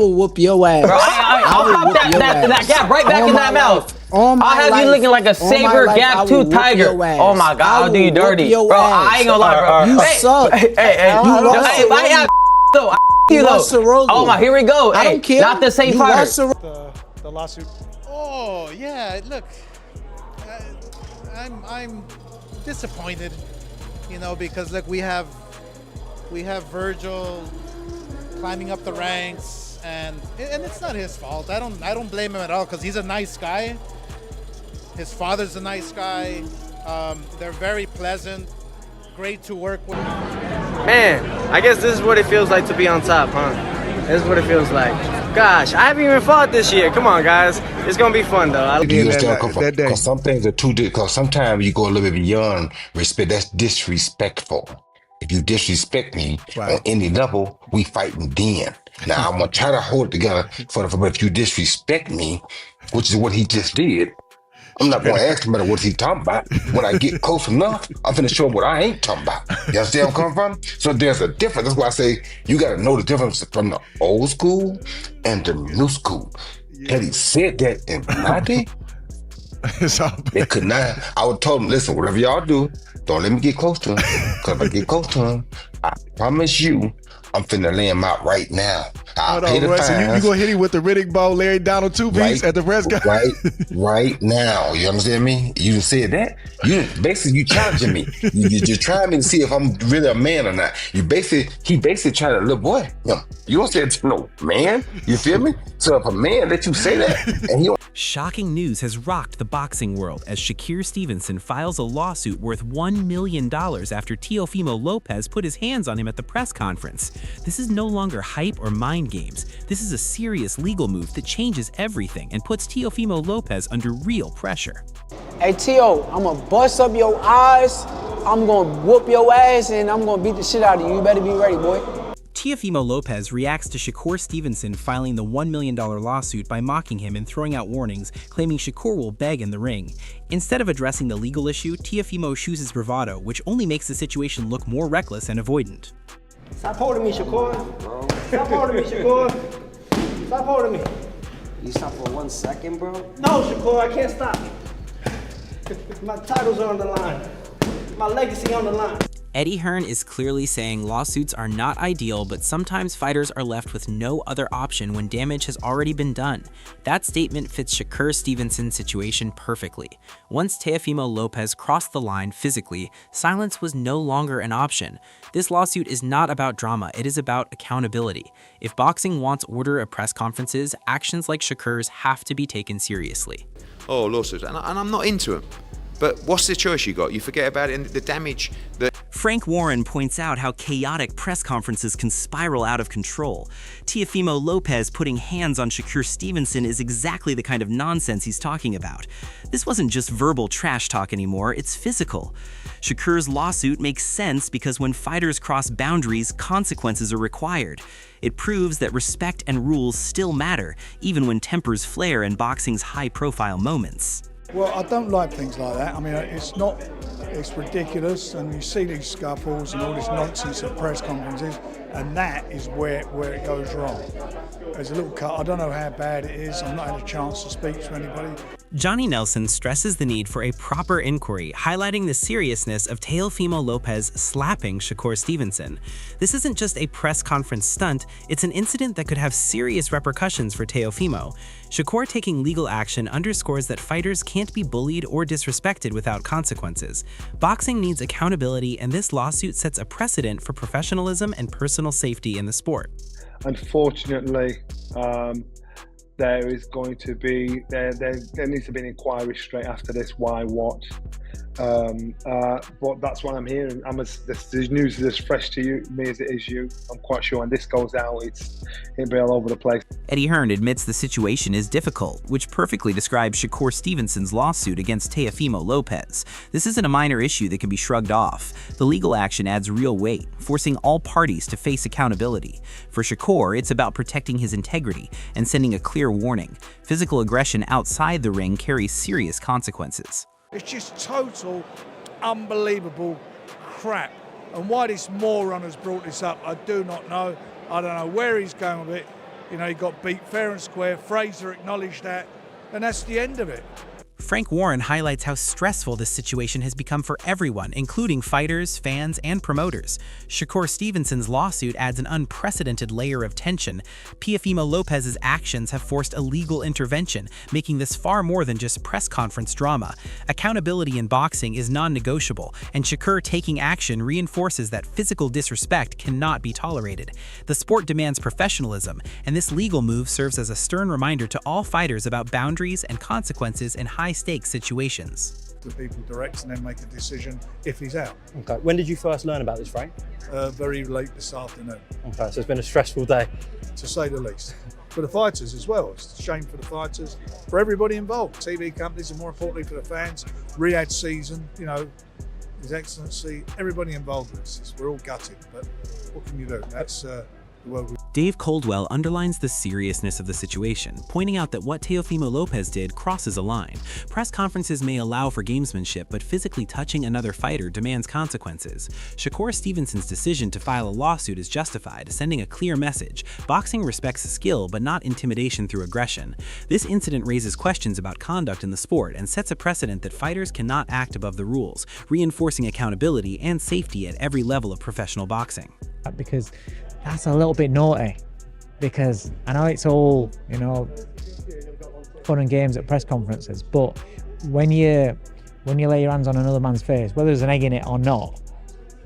will whoop your ass. Bro, I'll pop that gap right back in that mouth. I'll have you looking like a saber gap tooth tiger. Oh my God, I'll do you dirty. Bro, I ain't gonna lie, bro. You suck. You lost oh my, here we go. I don't care. Not the same fighter. The lawsuit. Oh yeah, look, I'm disappointed, you know, because look, we have Virgil climbing up the ranks, and it's not his fault. I don't blame him at all, because he's a nice guy. His father's a nice guy. They're very pleasant, great to work with. Man, I guess this is what it feels like to be on top, huh? This is what it feels like. Gosh, I haven't even fought this year. Come on, guys. It's going to be fun, though. Because some things are too, because sometimes you go a little bit beyond respect. That's disrespectful. If you disrespect me on any level, we fighting then. Now, I'm going to try to hold it together, but if you disrespect me, which is what he just did, I'm not going to ask him about what he's talking about. When I get close enough, I'm finna show him what I ain't talking about. You understand where I'm coming from? So there's a difference. That's why I say you got to know the difference from the old school and the new school. Had he said that in my day, they could not. I would tell him, listen, whatever y'all do, don't let me get close to him. Because if I get close to him, I promise you, I'm finna lay him out right now. I'll pay the fines. So you gonna hit him with the Riddick Bowe, Larry Donald two-piece at the press conference? Right now. You understand me? You done said that. You challenging me. You're trying me to see if I'm really a man or not. He basically trying to, little boy, you don't say it to no man. You feel me? So if a man let you say that, and you Shocking news has rocked the boxing world as Shakur Stevenson files a lawsuit worth $1 million after Teofimo Lopez put his hands on him at the press conference. This is no longer hype or mind games. This is a serious legal move that changes everything and puts Teofimo Lopez under real pressure. Hey, Teo, I'm going to bust up your eyes, I'm going to whoop your ass, and I'm going to beat the shit out of you. You better be ready, boy. Teofimo Lopez reacts to Shakur Stevenson filing the $1 million lawsuit by mocking him and throwing out warnings, claiming Shakur will beg in the ring. Instead of addressing the legal issue, Teofimo chooses bravado, which only makes the situation look more reckless and avoidant. Stop holding me, Shakur. Stop holding me, Shakur. Stop holding me. You stop for 1 second, bro? No, Shakur, I can't stop. My titles are on the line. My legacy on the line. Eddie Hearn is clearly saying lawsuits are not ideal, but sometimes fighters are left with no other option when damage has already been done. That statement fits Shakur Stevenson's situation perfectly. Once Teofimo Lopez crossed the line physically, silence was no longer an option. This lawsuit is not about drama, it is about accountability. If boxing wants order at press conferences, actions like Shakur's have to be taken seriously. Oh, lawsuits, and I'm not into them. But what's the choice you got? You forget about it and the damage that... Frank Warren points out how chaotic press conferences can spiral out of control. Teofimo Lopez putting hands on Shakur Stevenson is exactly the kind of nonsense he's talking about. This wasn't just verbal trash talk anymore, it's physical. Shakur's lawsuit makes sense because when fighters cross boundaries, consequences are required. It proves that respect and rules still matter, even when tempers flare in boxing's high-profile moments. Well, I don't like things like that. I mean, it's ridiculous, and you see these scuffles and all this nonsense at press conferences, and that is where it goes wrong. There's a little cut. I don't know how bad it is. I've not had a chance to speak to anybody. Johnny Nelson stresses the need for a proper inquiry, highlighting the seriousness of Teofimo Lopez slapping Shakur Stevenson. This isn't just a press conference stunt, it's an incident that could have serious repercussions for Teofimo. Shakur taking legal action underscores that fighters can't be bullied or disrespected without consequences. Boxing needs accountability, and this lawsuit sets a precedent for professionalism and personal safety in the sport. Unfortunately, there is going to be there needs to be an inquiry straight after this. Why, what? But that's what I'm hearing. The news is as fresh to me as it is you. I'm quite sure when this goes out, it'll be all over the place. Eddie Hearn admits the situation is difficult, which perfectly describes Shakur Stevenson's lawsuit against Teofimo Lopez. This isn't a minor issue that can be shrugged off. The legal action adds real weight, forcing all parties to face accountability. For Shakur, it's about protecting his integrity and sending a clear warning. Physical aggression outside the ring carries serious consequences. It's just total, unbelievable crap. And why this moron has brought this up, I do not know. I don't know where he's going with it. You know, he got beat fair and square. Fraser acknowledged that, and that's the end of it. Frank Warren highlights how stressful this situation has become for everyone, including fighters, fans, and promoters. Shakur Stevenson's lawsuit adds an unprecedented layer of tension. Teofimo Lopez's actions have forced a legal intervention, making this far more than just press conference drama. Accountability in boxing is non-negotiable, and Shakur taking action reinforces that physical disrespect cannot be tolerated. The sport demands professionalism, and this legal move serves as a stern reminder to all fighters about boundaries and consequences in high-stakes situations. The people direct and then make a decision if he's out. Okay. When did you first learn about this, Frank? Very late this afternoon. Okay, so it's been a stressful day. To say the least. For the fighters as well. It's a shame for the fighters, for everybody involved. TV companies, and more importantly for the fans. Riyadh season, you know, His Excellency, everybody involved with this. We're all gutted, but what can you do? That's the world. Dave Coldwell underlines the seriousness of the situation, pointing out that what Teofimo Lopez did crosses a line. Press conferences may allow for gamesmanship, but physically touching another fighter demands consequences. Shakur Stevenson's decision to file a lawsuit is justified, sending a clear message. Boxing respects skill, but not intimidation through aggression. This incident raises questions about conduct in the sport and sets a precedent that fighters cannot act above the rules, reinforcing accountability and safety at every level of professional boxing. Because that's a little bit naughty, because I know it's all, you know, fun and games at press conferences, but when you lay your hands on another man's face, whether there's an egg in it or not,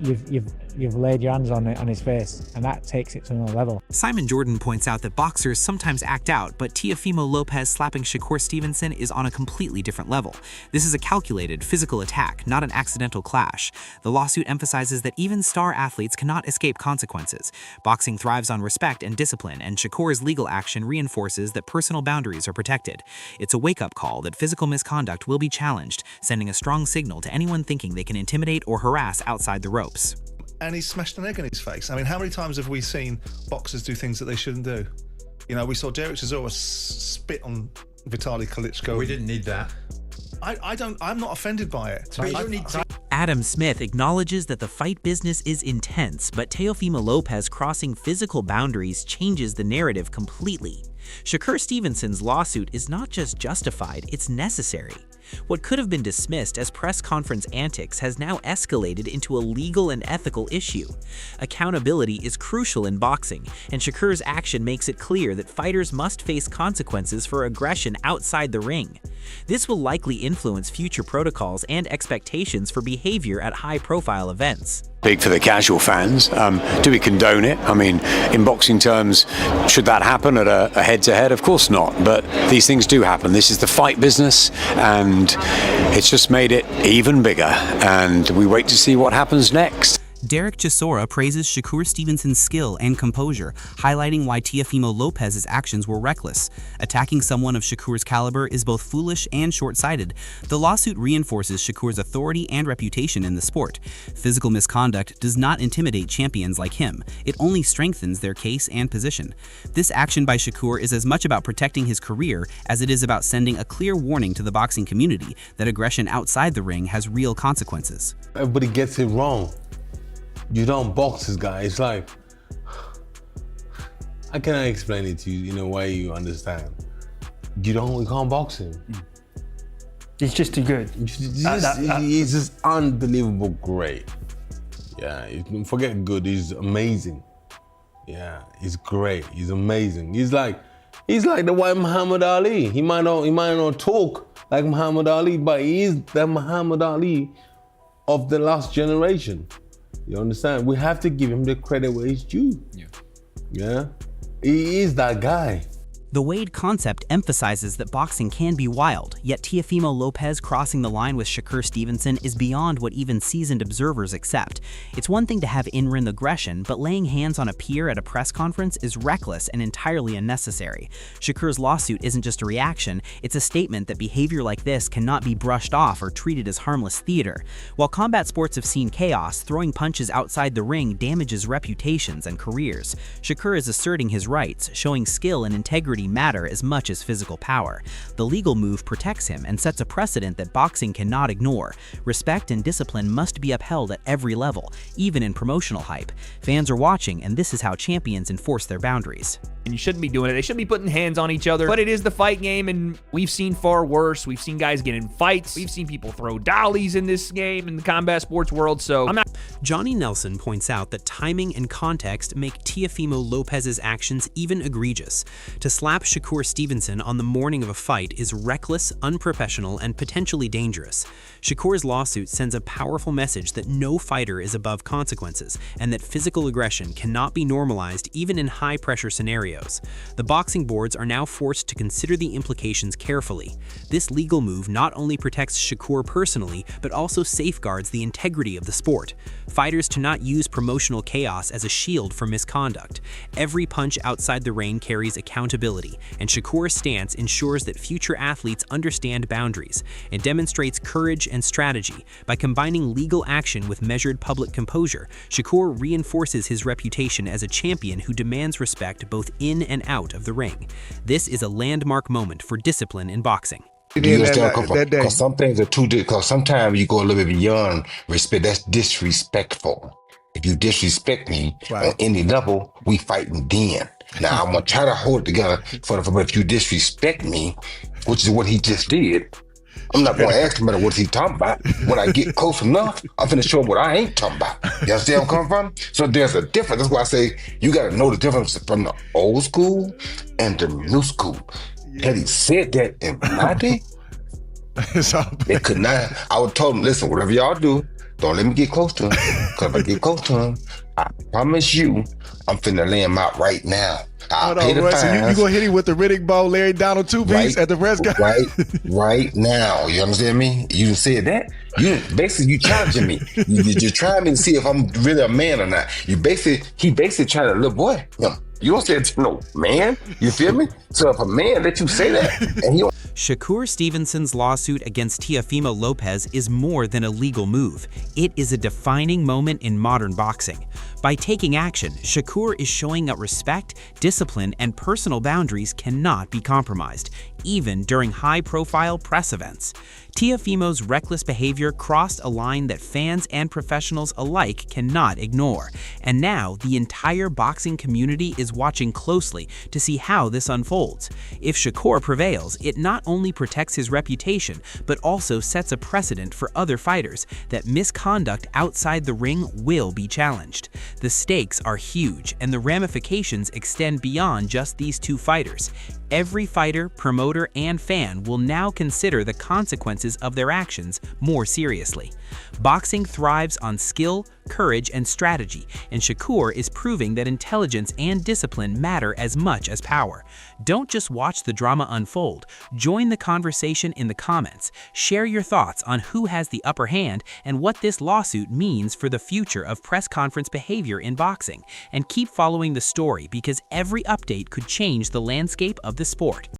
you've laid your hands on his face, and that takes it to another level. Simon Jordan points out that boxers sometimes act out, but Teofimo Lopez slapping Shakur Stevenson is on a completely different level. This is a calculated, physical attack, not an accidental clash. The lawsuit emphasizes that even star athletes cannot escape consequences. Boxing thrives on respect and discipline, and Shakur's legal action reinforces that personal boundaries are protected. It's a wake-up call that physical misconduct will be challenged, sending a strong signal to anyone thinking they can intimidate or harass outside the ropes. And he smashed an egg in his face. I mean, how many times have we seen boxers do things that they shouldn't do? You know, we saw Derek Chisora spit on Vitaly Klitschko. We didn't need that. I'm not offended by it. Adam Smith acknowledges that the fight business is intense, but Teofimo Lopez crossing physical boundaries changes the narrative completely. Shakur Stevenson's lawsuit is not just justified, it's necessary. What could have been dismissed as press conference antics has now escalated into a legal and ethical issue. Accountability is crucial in boxing, and Shakur's action makes it clear that fighters must face consequences for aggression outside the ring. This will likely influence future protocols and expectations for behavior at high-profile events. Big for the casual fans. Do we condone it? I mean, in boxing terms, should that happen at a head-to-head? Of course not, but these things do happen. This is the fight business, and it's just made it even bigger, and we wait to see what happens next. Derek Chisora praises Shakur Stevenson's skill and composure, highlighting why Teofimo Lopez's actions were reckless. Attacking someone of Shakur's caliber is both foolish and short-sighted. The lawsuit reinforces Shakur's authority and reputation in the sport. Physical misconduct does not intimidate champions like him. It only strengthens their case and position. This action by Shakur is as much about protecting his career as it is about sending a clear warning to the boxing community that aggression outside the ring has real consequences. Everybody gets it wrong. You don't box this guy. It's like, I cannot explain it to you in a way you understand. You can't box him. He's just too good. He's just unbelievable great. Yeah, forget good, he's amazing. Yeah, he's great, he's amazing. He's like the white Muhammad Ali. He might not talk like Muhammad Ali, but he is the Muhammad Ali of the last generation. You understand? We have to give him the credit where he's due. Yeah? He is that guy. The Wade concept emphasizes that boxing can be wild, yet Teofimo Lopez crossing the line with Shakur Stevenson is beyond what even seasoned observers accept. It's one thing to have in-ring aggression, but laying hands on a peer at a press conference is reckless and entirely unnecessary. Shakur's lawsuit isn't just a reaction, it's a statement that behavior like this cannot be brushed off or treated as harmless theater. While combat sports have seen chaos, throwing punches outside the ring damages reputations and careers. Shakur is asserting his rights, showing skill and integrity integrity matter as much as physical power. The legal move protects him and sets a precedent that boxing cannot ignore. Respect and discipline must be upheld at every level, even in promotional hype. Fans are watching, and this is how champions enforce their boundaries. And you shouldn't be doing it. They shouldn't be putting hands on each other. But it is the fight game, and we've seen far worse. We've seen guys get in fights. We've seen people throw dollies in this game, in the combat sports world, so I'm not... Johnny Nelson points out that timing and context make Teofimo Lopez's actions even egregious. To slap Shakur Stevenson on the morning of a fight is reckless, unprofessional, and potentially dangerous. Shakur's lawsuit sends a powerful message that no fighter is above consequences, and that physical aggression cannot be normalized even in high-pressure scenarios. The boxing boards are now forced to consider the implications carefully. This legal move not only protects Shakur personally, but also safeguards the integrity of the sport. Fighters do not use promotional chaos as a shield for misconduct. Every punch outside the ring carries accountability, and Shakur's stance ensures that future athletes understand boundaries. It demonstrates courage and strategy. By combining legal action with measured public composure, Shakur reinforces his reputation as a champion who demands respect both in and out of the ring. This is a landmark moment for discipline in boxing. Because some things are too because sometimes you go a little bit beyond respect. That's disrespectful. If you disrespect me on any level, we fighting then. Now I'm gonna try to hold it together but if you disrespect me, which is what he just did, I'm not gonna ask him about what he talking about. When I get close enough, I'm finna show him what I ain't talking about. You understand where I'm coming from? So there's a difference. That's why I say you gotta know the difference from the old school and the new school. Had he said that in my day, they could not. I would tell him, listen, whatever y'all do, don't let me get close to him. Because if I get close to him, I promise you, I'm finna lay him out right now. I'll pay the fines. So you gonna hit him with the Riddick Bowe, Larry Donald two-piece at the press conference? Right now. You understand me? You said that. You challenging me. You're trying me to see if I'm really a man or not. He basically trying to, little boy, you don't say it to no man. You feel me? So if a man let you say that, and he Shakur Stevenson's lawsuit against Teofimo Lopez is more than a legal move. It is a defining moment in modern boxing. By taking action, Shakur is showing that respect, discipline, and personal boundaries cannot be compromised, even during high-profile press events. Teofimo's reckless behavior crossed a line that fans and professionals alike cannot ignore, and now the entire boxing community is watching closely to see how this unfolds. If Shakur prevails, it not only protects his reputation, but also sets a precedent for other fighters that misconduct outside the ring will be challenged. The stakes are huge, and the ramifications extend beyond just these two fighters. Every fighter, promoter, and fan will now consider the consequences of their actions more seriously. Boxing thrives on skill, courage, and strategy, and Shakur is proving that intelligence and discipline matter as much as power. Don't just watch the drama unfold. Join the conversation in the comments. Share your thoughts on who has the upper hand and what this lawsuit means for the future of press conference behavior in boxing. And keep following the story because every update could change the landscape of the sport.